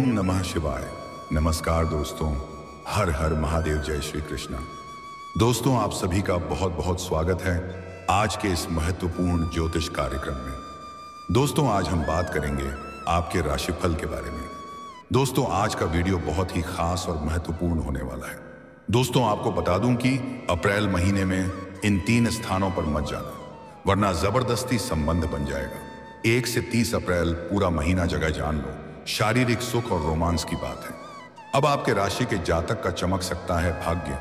ओम नमः शिवाय। नमस्कार दोस्तों, हर हर महादेव, जय श्री कृष्ण। दोस्तों, आप सभी का बहुत बहुत स्वागत है आज के इस महत्वपूर्ण ज्योतिष कार्यक्रम में। दोस्तों, आज हम बात करेंगे आपके राशिफल के बारे में। दोस्तों, आज का वीडियो बहुत ही खास और महत्वपूर्ण होने वाला है। दोस्तों, आपको बता दूं कि अप्रैल महीने में इन 3 स्थानों पर मत जाना, वरना जबरदस्ती संबंध बन जाएगा। 1 से 30 अप्रैल पूरा महीना जगह जान लो, शारीरिक सुख और रोमांस की बात है। अब आपके राशि के जातक का चमक सकता है भाग्य,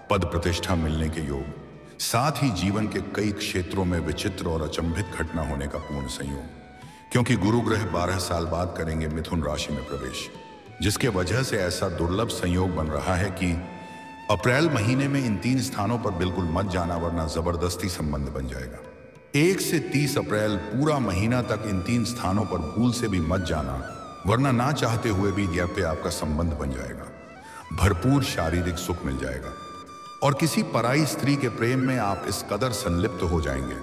पद प्रतिष्ठा मिलने के योग, साथ ही जीवन के कई क्षेत्रों में विचित्र और अचंभित घटना होने का पूर्ण संयोग। क्योंकि गुरु ग्रह 12 साल बाद करेंगे मिथुन राशि में प्रवेश, जिसके वजह से ऐसा दुर्लभ संयोग बन रहा है कि अप्रैल महीने में इन 3 स्थानों पर बिल्कुल मत जाना, वरना जबरदस्ती संबंध बन जाएगा। 1 से 30 अप्रैल पूरा महीना तक इन 3 स्थानों पर भूल से भी मत जाना, वरना ना चाहते हुए भी यह पे आपका संबंध बन जाएगा। भरपूर शारीरिक सुख मिल जाएगा और किसी पराई स्त्री के प्रेम में आप इस कदर संलिप्त हो जाएंगे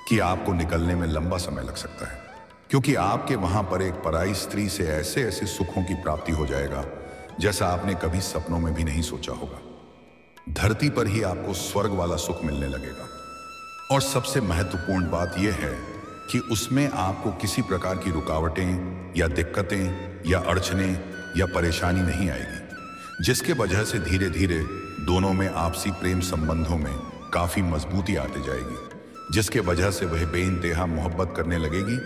कि आपको निकलने में लंबा समय लग सकता है, क्योंकि आपके वहां पर एक पराई स्त्री से ऐसे ऐसे सुखों की प्राप्ति हो जाएगा जैसा आपने कभी सपनों में भी नहीं सोचा होगा। धरती पर ही आपको स्वर्ग वाला सुख मिलने लगेगा। और सबसे महत्वपूर्ण बात यह है कि उसमें आपको किसी प्रकार की रुकावटें या दिक्कतें या अड़चने या परेशानी नहीं आएगी, जिसके वजह से धीरे धीरे दोनों में आपसी प्रेम संबंधों में काफी मजबूती आती जाएगी, जिसके वजह से वह बेइंतहा मोहब्बत करने लगेगी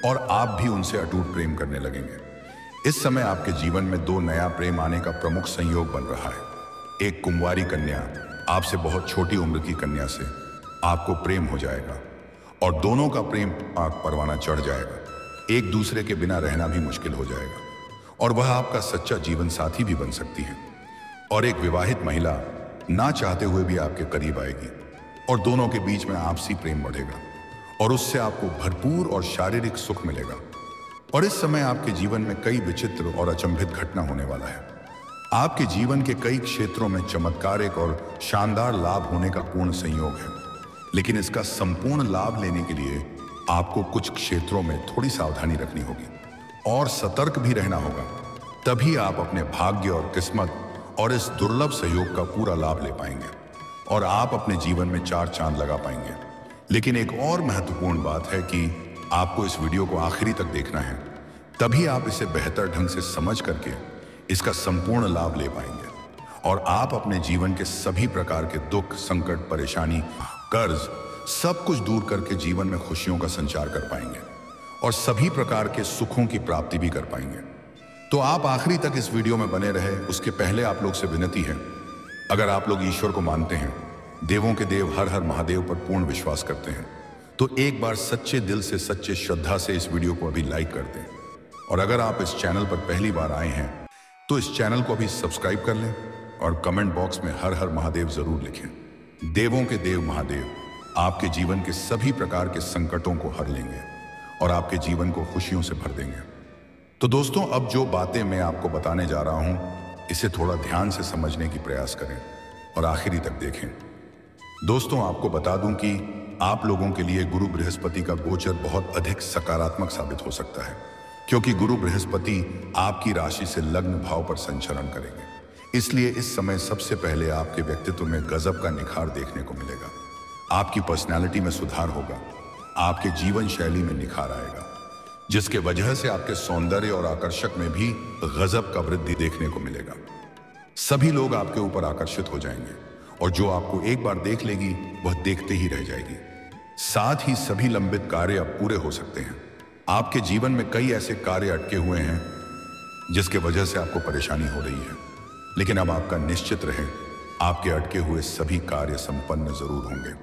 और आप भी उनसे अटूट प्रेम करने लगेंगे। इस समय आपके जीवन में 2 नया प्रेम आने का प्रमुख संयोग बन रहा है। एक कुंवारी कन्या, आपसे बहुत छोटी उम्र की कन्या से आपको प्रेम हो जाएगा और दोनों का प्रेम आग परवाना चढ़ जाएगा। एक दूसरे के बिना रहना भी मुश्किल हो जाएगा और वह आपका सच्चा जीवन साथी भी बन सकती है। और एक विवाहित महिला ना चाहते हुए भी आपके करीब आएगी और दोनों के बीच में आपसी प्रेम बढ़ेगा और उससे आपको भरपूर और शारीरिक सुख मिलेगा। और इस समय आपके जीवन में कई विचित्र और अचंभित घटना होने वाला है। आपके जीवन के कई क्षेत्रों में चमत्कारिक और शानदार लाभ होने का पूर्ण संयोग है, लेकिन इसका संपूर्ण लाभ लेने के लिए आपको कुछ क्षेत्रों में थोड़ी सावधानी रखनी होगी और सतर्क भी रहना होगा। तभी आप अपने भाग्य और किस्मत और इस दुर्लभ सहयोग का पूरा लाभ ले पाएंगे और आप अपने जीवन में 4 चांद लगा पाएंगे। लेकिन एक और महत्वपूर्ण बात है कि आपको इस वीडियो को आखिरी तक देखना है, तभी आप इसे बेहतर ढंग से समझ करके इसका संपूर्ण लाभ ले पाएंगे और आप अपने जीवन के सभी प्रकार के दुख, संकट, परेशानी, कर्ज, सब कुछ दूर करके जीवन में खुशियों का संचार कर पाएंगे और सभी प्रकार के सुखों की प्राप्ति भी कर पाएंगे। तो आप आखिरी तक इस वीडियो में बने रहे। उसके पहले आप लोग से विनती है, अगर आप लोग ईश्वर को मानते हैं, देवों के देव हर हर महादेव पर पूर्ण विश्वास करते हैं, तो एक बार सच्चे दिल से, सच्चे श्रद्धा से इस वीडियो को अभी लाइक कर दें। और अगर आप इस चैनल पर पहली बार आए हैं तो इस चैनल को अभी सब्सक्राइब कर लें और कमेंट बॉक्स में हर हर महादेव जरूर लिखें। देवों के देव महादेव आपके जीवन के सभी प्रकार के संकटों को हर लेंगे और आपके जीवन को खुशियों से भर देंगे। तो दोस्तों, अब जो बातें मैं आपको बताने जा रहा हूं, इसे थोड़ा ध्यान से समझने की प्रयास करें और आखिरी तक देखें। दोस्तों, आपको बता दूं कि आप लोगों के लिए गुरु बृहस्पति का गोचर बहुत अधिक सकारात्मक साबित हो सकता है, क्योंकि गुरु बृहस्पति आपकी राशि से लग्न भाव पर संचरण करेंगे। इसलिए इस समय सबसे पहले आपके व्यक्तित्व में गजब का निखार देखने को मिलेगा। आपकी पर्सनैलिटी में सुधार होगा, आपके जीवन शैली में निखार आएगा, जिसके वजह से आपके सौंदर्य और आकर्षक में भी गजब का वृद्धि देखने को मिलेगा। सभी लोग आपके ऊपर आकर्षित हो जाएंगे और जो आपको एक बार देख लेगी वह देखते ही रह जाएगी। साथ ही सभी लंबित कार्य अब पूरे हो सकते हैं। आपके जीवन में कई ऐसे कार्य अटके हुए हैं जिसके वजह से आपको परेशानी हो रही है, लेकिन अब आपका निश्चित रहे, आपके अटके हुए सभी कार्य संपन्न जरूर होंगे।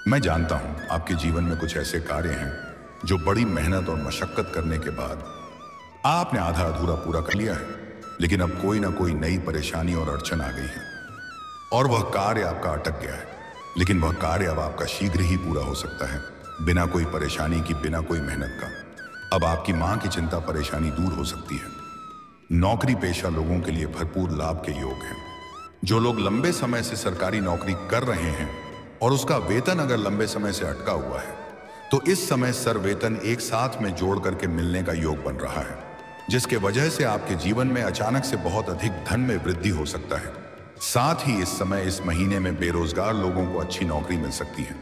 मैं जानता हूं आपके जीवन में कुछ ऐसे कार्य हैं जो बड़ी मेहनत और मशक्कत करने के बाद आपने आधा अधूरा पूरा कर लिया है, लेकिन अब कोई ना कोई नई परेशानी और अड़चन आ गई है और वह कार्य आपका अटक गया है। लेकिन वह कार्य अब आपका शीघ्र ही पूरा हो सकता है, बिना कोई परेशानी की, बिना कोई मेहनत का। अब आपकी मां की चिंता परेशानी दूर हो सकती है। नौकरी पेशा लोगों के लिए भरपूर लाभ के योग हैं। जो लोग लंबे समय से सरकारी नौकरी कर रहे हैं और उसका वेतन अगर लंबे समय से अटका हुआ है, तो इस समय सर वेतन एक साथ में जोड़ करके मिलने का योग बन रहा है। जिसके वजह से आपके जीवन में अचानक से बहुत अधिक धन में वृद्धि हो सकता है। साथ ही इस समय इस महीने में बेरोजगार लोगों को अच्छी नौकरी मिल सकती है।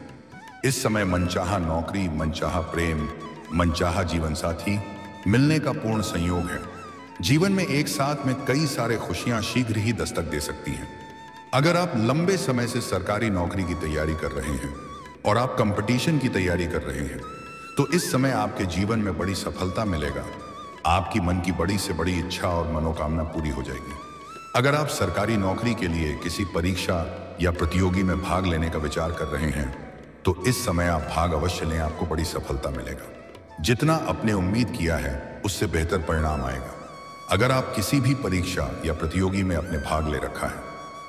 इस समय मनचाहा नौकरी, मनचाहा प्रेम, मनचाहा जीवन साथी मिलने का पूर्ण संयोग है। जीवन में एक साथ में कई सारे खुशियां शीघ्र ही दस्तक दे सकती हैं। अगर आप लंबे समय से सरकारी नौकरी की तैयारी कर रहे हैं और आप कंपटीशन की तैयारी कर रहे हैं, तो इस समय आपके जीवन में बड़ी सफलता मिलेगा। आपकी मन की बड़ी से बड़ी इच्छा और मनोकामना पूरी हो जाएगी। अगर आप सरकारी नौकरी के लिए किसी परीक्षा या प्रतियोगी में भाग लेने का विचार कर रहे हैं, तो इस समय आप भाग अवश्य लें, आपको बड़ी सफलता मिलेगा। जितना आपने उम्मीद किया है उससे बेहतर परिणाम आएगा। अगर आप किसी भी परीक्षा या प्रतियोगी में अपने भाग ले रखा है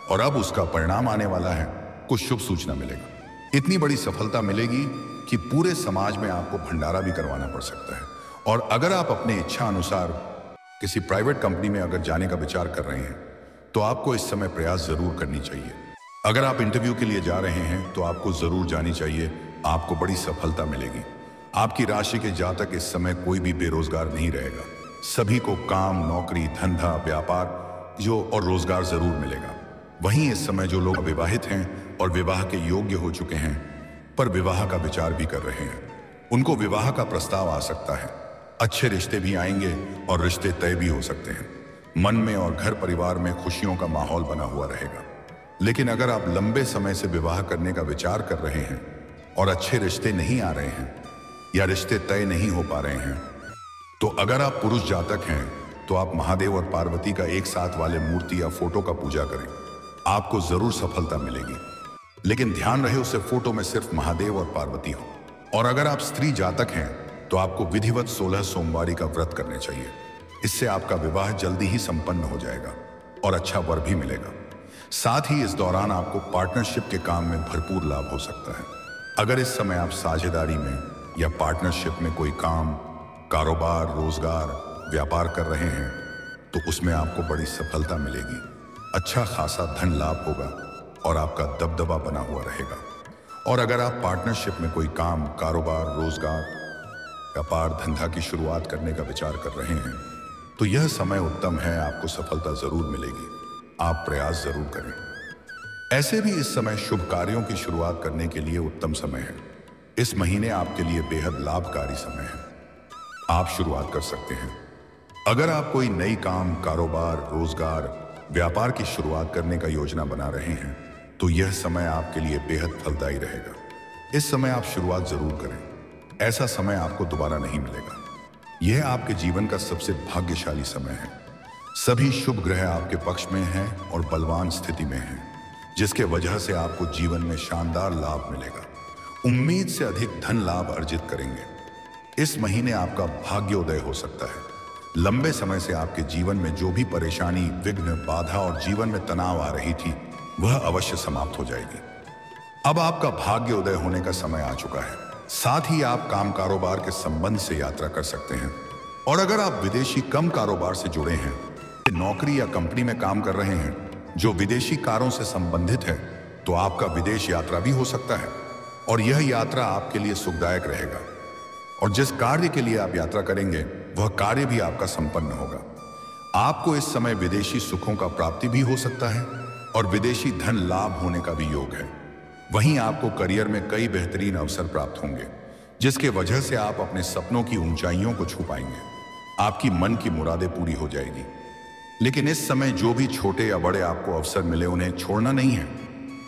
और अब उसका परिणाम आने वाला है, कुछ शुभ सूचना मिलेगा। इतनी बड़ी सफलता मिलेगी कि पूरे समाज में आपको भंडारा भी करवाना पड़ सकता है। और अगर आप अपने इच्छा अनुसार किसी प्राइवेट कंपनी में अगर जाने का विचार कर रहे हैं, तो आपको इस समय प्रयास जरूर करनी चाहिए। अगर आप इंटरव्यू के लिए जा रहे हैं तो आपको जरूर जानी चाहिए, आपको बड़ी सफलता मिलेगी। आपकी राशि के जातक इस समय कोई भी बेरोजगार नहीं रहेगा। सभी को काम, नौकरी, धंधा, व्यापार और रोजगार जरूर मिलेगा। वहीं इस समय जो लोग अविवाहित हैं और विवाह के योग्य हो चुके हैं पर विवाह का विचार भी कर रहे हैं, उनको विवाह का प्रस्ताव आ सकता है। अच्छे रिश्ते भी आएंगे और रिश्ते तय भी हो सकते हैं। मन में और घर परिवार में खुशियों का माहौल बना हुआ रहेगा। लेकिन अगर आप लंबे समय से विवाह करने का विचार कर रहे हैं और अच्छे रिश्ते नहीं आ रहे हैं या रिश्ते तय नहीं हो पा रहे हैं, तो अगर आप पुरुष जातक हैं तो आप महादेव और पार्वती का एक साथ वाले मूर्ति या फोटो का पूजा करें, आपको जरूर सफलता मिलेगी। लेकिन ध्यान रहे उसे फोटो में सिर्फ महादेव और पार्वती हो। और अगर आप स्त्री जातक हैं तो आपको विधिवत 16 सोमवारी का व्रत करने चाहिए। इससे आपका विवाह जल्दी ही संपन्न हो जाएगा और अच्छा वर भी मिलेगा। साथ ही इस दौरान आपको पार्टनरशिप के काम में भरपूर लाभ हो सकता है। अगर इस समय आप साझेदारी में या पार्टनरशिप में कोई काम, कारोबार, रोजगार, व्यापार कर रहे हैं, तो उसमें आपको बड़ी सफलता मिलेगी। अच्छा खासा धन लाभ होगा और आपका दबदबा बना हुआ रहेगा। और अगर आप पार्टनरशिप में कोई काम, कारोबार, रोजगार, व्यापार, धंधा की शुरुआत करने का विचार कर रहे हैं, तो यह समय उत्तम है, आपको सफलता जरूर मिलेगी। आप प्रयास जरूर करें। ऐसे भी इस समय शुभ कार्यों की शुरुआत करने के लिए उत्तम समय है। इस महीने आपके लिए बेहद लाभकारी समय है। आप शुरुआत कर सकते हैं। अगर आप कोई नई काम, कारोबार, रोजगार, व्यापार की शुरुआत करने का योजना बना रहे हैं, तो यह समय आपके लिए बेहद फलदायी रहेगा। इस समय आप शुरुआत जरूर करें। ऐसा समय आपको दोबारा नहीं मिलेगा। यह आपके जीवन का सबसे भाग्यशाली समय है। सभी शुभ ग्रह आपके पक्ष में हैं और बलवान स्थिति में हैं, जिसके वजह से आपको जीवन में शानदार लाभ मिलेगा। उम्मीद से अधिक धन लाभ अर्जित करेंगे। इस महीने आपका भाग्योदय हो सकता है। लंबे समय से आपके जीवन में जो भी परेशानी, विघ्न, बाधा और जीवन में तनाव आ रही थी, वह अवश्य समाप्त हो जाएगी। अब आपका भाग्योदय होने का समय आ चुका है। साथ ही आप काम, कारोबार के संबंध से यात्रा कर सकते हैं। और अगर आप विदेशी कम कारोबार से जुड़े हैं, नौकरी या कंपनी में काम कर रहे हैं जो विदेशी कारों से संबंधित है, तो आपका विदेश यात्रा भी हो सकता है और यह यात्रा आपके लिए सुखदायक रहेगा। और जिस कार्य के लिए आप यात्रा करेंगे, वह कार्य भी आपका संपन्न होगा। आपको इस समय विदेशी सुखों का प्राप्ति भी हो सकता है और विदेशी धन लाभ होने का भी योग है। वहीं आपको करियर में कई बेहतरीन अवसर प्राप्त होंगे, जिसके वजह से आप अपने सपनों की ऊंचाइयों को छू पाएंगे। आपकी मन की मुरादें पूरी हो जाएगी। लेकिन इस समय जो भी छोटे या बड़े आपको अवसर मिले, उन्हें छोड़ना नहीं है,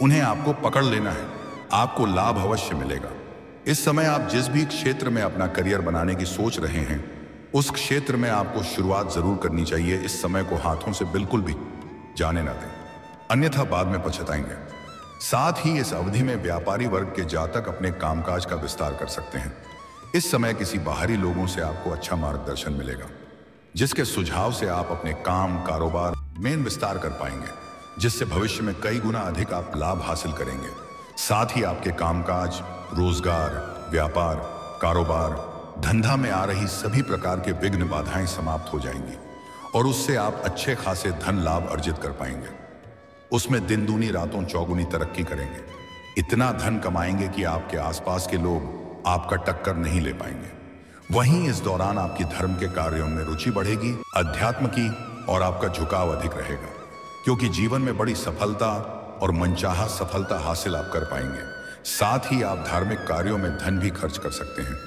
उन्हें आपको पकड़ लेना है। आपको लाभ अवश्य मिलेगा। इस समय आप जिस भी क्षेत्र में अपना करियर बनाने की सोच रहे हैं, उस क्षेत्र में आपको शुरुआत जरूर करनी चाहिए। इस समय को हाथों से बिल्कुल भी जाने ना दें, अन्यथा बाद में पछताएंगे। साथ ही इस अवधि में व्यापारी वर्ग के जातक अपने कामकाज का विस्तार कर सकते हैं। इस समय किसी बाहरी लोगों से आपको अच्छा मार्गदर्शन मिलेगा, जिसके सुझाव से आप अपने काम, कारोबार में विस्तार कर पाएंगे, जिससे भविष्य में कई गुना अधिक आप लाभ हासिल करेंगे। साथ ही आपके कामकाज, रोजगार, व्यापार, कारोबार, धंधा में आ रही सभी प्रकार के विघ्न, बाधाएं समाप्त हो जाएंगी और उससे आप अच्छे खासे धन लाभ अर्जित कर पाएंगे। उसमें दिन दूनी रातों चौगुनी तरक्की करेंगे। इतना धन कमाएंगे कि आपके आसपास के लोग आपका टक्कर नहीं ले पाएंगे। वहीं इस दौरान आपकी धर्म के कार्यों में रुचि बढ़ेगी, अध्यात्म की, और आपका झुकाव अधिक रहेगा, क्योंकि जीवन में बड़ी सफलता और मनचाहा सफलता हासिल आप कर पाएंगे। साथ ही आप धार्मिक कार्यों में धन भी खर्च कर सकते हैं,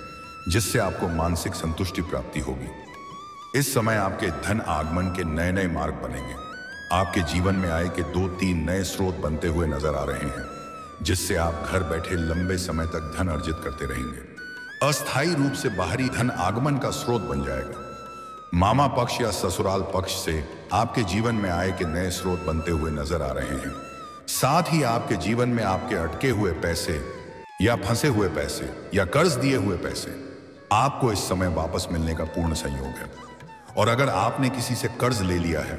जिससे आपको मानसिक संतुष्टि प्राप्ति होगी। इस समय आपके धन आगमन के नए नए मार्ग बनेंगे। आपके जीवन में आय के 2-3 नए स्रोत बनते हुए नजर आ रहे हैं, जिससे आप घर बैठे लंबे समय तक धन अर्जित करते रहेंगे। अस्थायी रूप से बाहरी धन आगमन का स्रोत बन जाएगा। मामा पक्ष या ससुराल पक्ष से आपके जीवन में आय के नए स्रोत बनते हुए नजर आ रहे हैं। साथ ही आपके जीवन में आपके अटके हुए पैसे या फंसे हुए पैसे या कर्ज दिए हुए पैसे आपको इस समय वापस मिलने का पूर्ण संयोग है। और अगर आपने किसी से कर्ज ले लिया है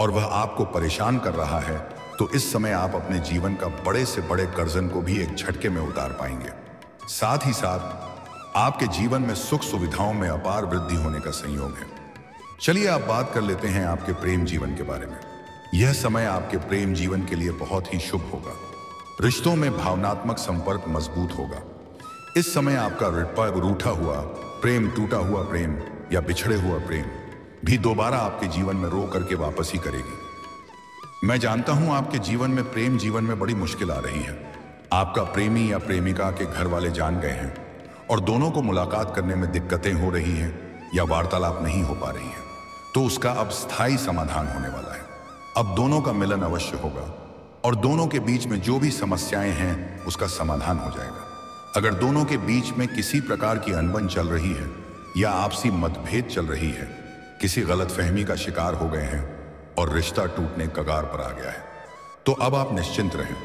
और वह आपको परेशान कर रहा है, तो इस समय आप अपने जीवन का बड़े से बड़े कर्जन को भी एक झटके में उतार पाएंगे। साथ ही साथ आपके जीवन में सुख सुविधाओं में अपार वृद्धि होने का संयोग है। चलिए आप बात कर लेते हैं आपके प्रेम जीवन के बारे में। यह समय आपके प्रेम जीवन के लिए बहुत ही शुभ होगा। रिश्तों में भावनात्मक संपर्क मजबूत होगा। इस समय आपका रूठा हुआ प्रेम, टूटा हुआ प्रेम या बिछड़े हुआ प्रेम भी दोबारा आपके जीवन में रो करके वापस ही करेगी। मैं जानता हूं आपके जीवन में प्रेम जीवन में बड़ी मुश्किल आ रही है। आपका प्रेमी या प्रेमिका के घर वाले जान गए हैं और दोनों को मुलाकात करने में दिक्कतें हो रही हैं या वार्तालाप नहीं हो पा रही है, तो उसका अब स्थायी समाधान होने वाला है। अब दोनों का मिलन अवश्य होगा और दोनों के बीच में जो भी समस्याएं हैं उसका समाधान हो जाएगा। अगर दोनों के बीच में किसी प्रकार की अनबन चल रही है या आपसी मतभेद चल रही है, किसी गलतफहमी का शिकार हो गए हैं और रिश्ता टूटने कगार पर आ गया है, तो अब आप निश्चिंत रहें।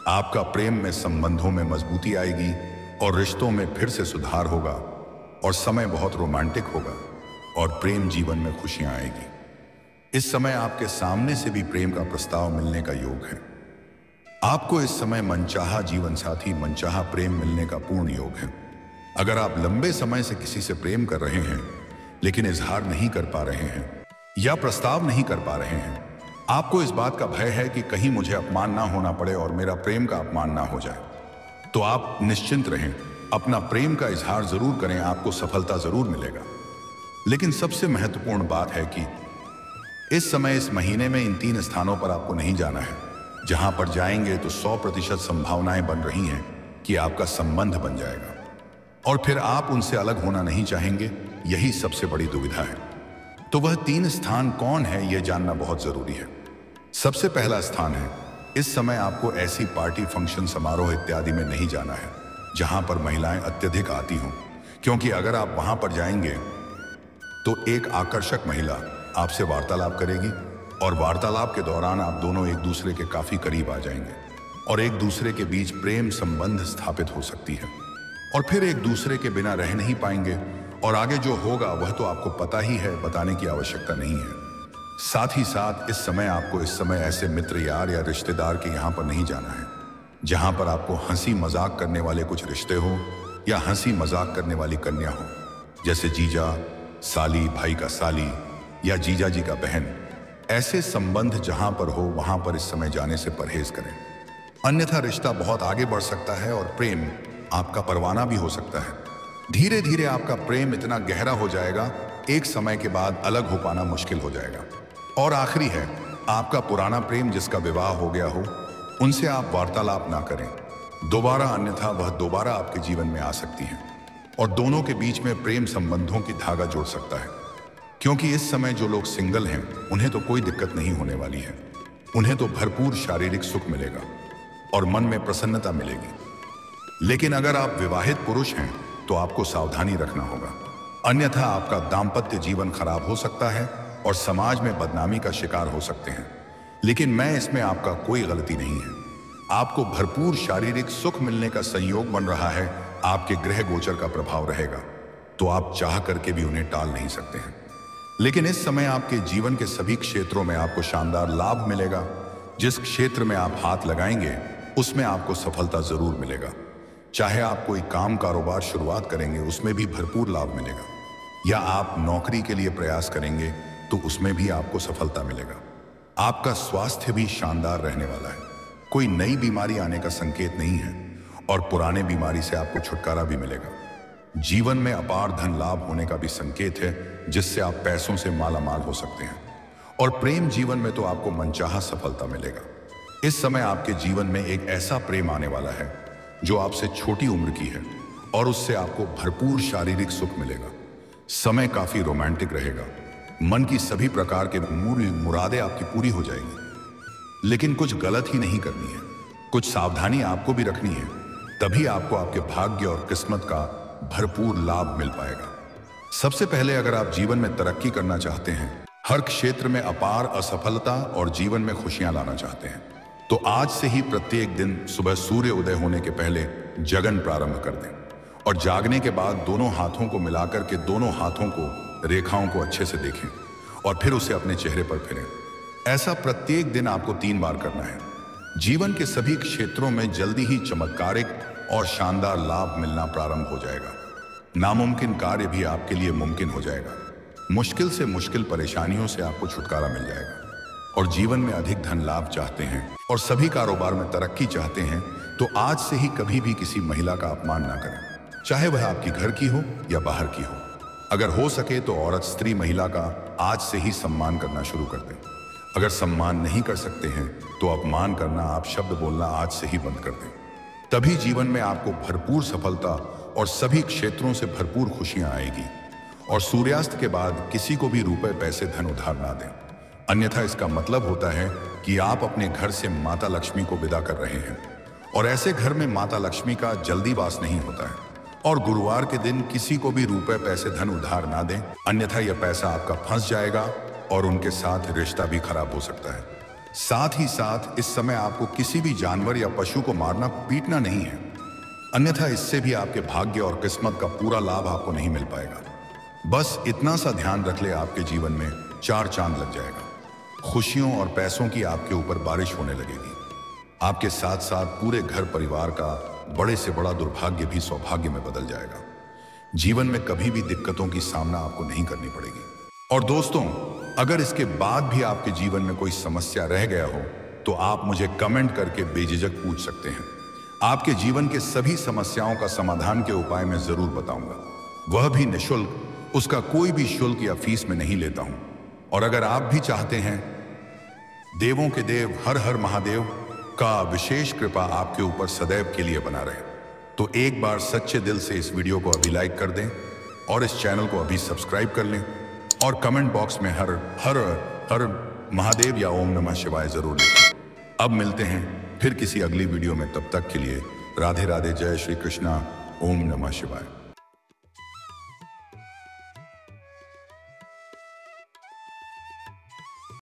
आपका प्रेम में संबंधों में मजबूती आएगी और रिश्तों में फिर से सुधार होगा और समय बहुत रोमांटिक होगा और प्रेम जीवन में खुशियां आएगी। इस समय आपके सामने से भी प्रेम का प्रस्ताव मिलने का योग है। आपको इस समय मनचाहा जीवन साथी, मनचाहा प्रेम मिलने का पूर्ण योग है। अगर आप लंबे समय से किसी से प्रेम कर रहे हैं लेकिन इजहार नहीं कर पा रहे हैं या प्रस्ताव नहीं कर पा रहे हैं, आपको इस बात का भय है कि कहीं मुझे अपमान ना होना पड़े और मेरा प्रेम का अपमान ना हो जाए, तो आप निश्चिंत रहें। अपना प्रेम का इजहार जरूर करें, आपको सफलता जरूर मिलेगा। लेकिन सबसे महत्वपूर्ण बात है कि इस समय इस महीने में इन 3 स्थानों पर आपको नहीं जाना है। जहां पर जाएंगे तो 100% संभावनाएं बन रही हैं कि आपका संबंध बन जाएगा और फिर आप उनसे अलग होना नहीं चाहेंगे। यही सबसे बड़ी दुविधा है। तो वह 3 स्थान कौन है, यह जानना बहुत जरूरी है। सबसे पहला स्थान है, इस समय आपको ऐसी पार्टी, फंक्शन, समारोह इत्यादि में नहीं जाना है जहां पर महिलाएं अत्यधिक आती हों, क्योंकि अगर आप वहां पर जाएंगे तो एक आकर्षक महिला आपसे वार्तालाप करेगी और वार्तालाप के दौरान आप दोनों एक दूसरे के काफी करीब आ जाएंगे और एक दूसरे के बीच प्रेम संबंध स्थापित हो सकती है और फिर एक दूसरे के बिना रह नहीं पाएंगे और आगे जो होगा वह तो आपको पता ही है, बताने की आवश्यकता नहीं है। साथ ही साथ इस समय आपको ऐसे मित्र, यार या रिश्तेदार के यहाँ पर नहीं जाना है जहां पर आपको हंसी मजाक करने वाले कुछ रिश्ते हो या हंसी मजाक करने वाली कन्या हो, जैसे जीजा, साली, भाई का साली या जीजा जी का बहन। ऐसे संबंध जहां पर हो वहां पर इस समय जाने से परहेज करें, अन्यथा रिश्ता बहुत आगे बढ़ सकता है और प्रेम आपका परवाना भी हो सकता है। धीरे धीरे आपका प्रेम इतना गहरा हो जाएगा, एक समय के बाद अलग हो पाना मुश्किल हो जाएगा। और आखिरी है, आपका पुराना प्रेम जिसका विवाह हो गया हो, उनसे आप वार्तालाप ना करें दोबारा, अन्यथा वह दोबारा आपके जीवन में आ सकती है और दोनों के बीच में प्रेम संबंधों की धागा जोड़ सकता है। क्योंकि इस समय जो लोग सिंगल हैं उन्हें तो कोई दिक्कत नहीं होने वाली है। उन्हें तो भरपूर शारीरिक सुख मिलेगा और मन में प्रसन्नता मिलेगी। लेकिन अगर आप विवाहित पुरुष हैं तो आपको सावधानी रखना होगा, अन्यथा आपका दाम्पत्य जीवन खराब हो सकता है और समाज में बदनामी का शिकार हो सकते हैं। लेकिन मैं इसमें आपका कोई गलती नहीं है। आपको भरपूर शारीरिक सुख मिलने का संयोग बन रहा है, आपके ग्रह गोचर का प्रभाव रहेगा, तो आप चाह करके भी उन्हें टाल नहीं सकते हैं। लेकिन इस समय आपके जीवन के सभी क्षेत्रों में आपको शानदार लाभ मिलेगा। जिस क्षेत्र में आप हाथ लगाएंगे उसमें आपको सफलता जरूर मिलेगा। चाहे आप कोई काम, कारोबार शुरुआत करेंगे उसमें भी भरपूर लाभ मिलेगा, या आप नौकरी के लिए प्रयास करेंगे तो उसमें भी आपको सफलता मिलेगा। आपका स्वास्थ्य भी शानदार रहने वाला है। कोई नई बीमारी आने का संकेत नहीं है और पुराने बीमारी से आपको छुटकारा भी मिलेगा। जीवन में अपार धन लाभ होने का भी संकेत है, जिससे आप पैसों से माला माल हो सकते हैं। और प्रेम जीवन में तो आपको मनचाहा सफलता मिलेगा। इस समय आपके जीवन में एक ऐसा प्रेम आने वाला है जो आपसे छोटी उम्र की है और उससे आपको भरपूर शारीरिक सुख मिलेगा। समय काफी रोमांटिक रहेगा। मन की सभी प्रकार के मुरादें आपकी पूरी हो जाएंगी। लेकिन कुछ गलत ही नहीं करनी है, कुछ सावधानी आपको भी रखनी है, तभी आपको आपके भाग्य और किस्मत का भरपूर लाभ मिल पाएगा। सबसे पहले अगर आप जीवन में तरक्की करना चाहते हैं, हर क्षेत्र में अपार असफलता और जीवन में खुशियां लाना चाहते हैं, तो आज से ही प्रत्येक दिन सुबह सूर्य उदय होने के पहले जगन प्रारंभ कर दें और जागने के बाद दोनों हाथों को मिलाकर के दोनों हाथों को रेखाओं को अच्छे से देखें और फिर उसे अपने चेहरे पर फिरें। ऐसा प्रत्येक दिन आपको 3 बार करना है। जीवन के सभी क्षेत्रों में जल्दी ही चमत्कारिक और शानदार लाभ मिलना प्रारंभ हो जाएगा। नामुमकिन कार्य भी आपके लिए मुमकिन हो जाएगा। मुश्किल से मुश्किल परेशानियों से आपको छुटकारा मिल जाएगा। और जीवन में अधिक धन लाभ चाहते हैं और सभी कारोबार में तरक्की चाहते हैं, तो आज से ही कभी भी किसी महिला का अपमान ना करें, चाहे वह आपकी घर की हो या बाहर की हो। अगर हो सके तो औरत स्त्री महिला का आज से ही सम्मान करना शुरू कर दें। अगर सम्मान नहीं कर सकते हैं तो अपमान करना, आप शब्द बोलना आज से ही बंद कर दें। तभी जीवन में आपको भरपूर सफलता और सभी क्षेत्रों से भरपूर खुशियां आएगी। और सूर्यास्त के बाद किसी को भी रुपए पैसे धन उधार ना दें, अन्यथा इसका मतलब होता है कि आप अपने घर से माता लक्ष्मी को विदा कर रहे हैं। और ऐसे घर में माता लक्ष्मी का जल्दी वास नहीं होता है। और गुरुवार के दिन किसी को भी रुपए पैसे धन उधार ना दें, अन्यथा यह पैसा आपका फंस जाएगा और उनके साथ रिश्ता भी खराब हो सकता है। साथ ही साथ इस समय आपको किसी भी जानवर या पशु को मारना पीटना नहीं है, अन्यथा इससे भी आपके भाग्य और किस्मत का पूरा लाभ आपको नहीं मिल पाएगा। बस इतना सा ध्यान रख ले, आपके जीवन में 4 चांद लग जाएगा। खुशियों और पैसों की आपके ऊपर बारिश होने लगेगी। आपके साथ साथ पूरे घर परिवार का बड़े से बड़ा दुर्भाग्य भी सौभाग्य में बदल जाएगा। जीवन में कभी भी दिक्कतों की सामना आपको नहीं करनी पड़ेगी। और दोस्तों, अगर इसके बाद भी आपके जीवन में कोई समस्या रह गया हो तो आप मुझे कमेंट करके बेझिझक पूछ सकते हैं। आपके जीवन के सभी समस्याओं का समाधान के उपाय मैं जरूर बताऊंगा, वह भी निःशुल्क। उसका कोई भी शुल्क या फीस में नहीं लेता हूं। और अगर आप भी चाहते हैं देवों के देव हर हर महादेव का विशेष कृपा आपके ऊपर सदैव के लिए बना रहे, तो एक बार सच्चे दिल से इस वीडियो को अभी लाइक कर दें और इस चैनल को अभी सब्सक्राइब कर लें और कमेंट बॉक्स में हर हर हर महादेव या ओम नमः शिवाय जरूर लिखें। अब मिलते हैं फिर किसी अगली वीडियो में, तब तक के लिए राधे राधे, जय श्री कृष्णा, ओम नमः शिवाय।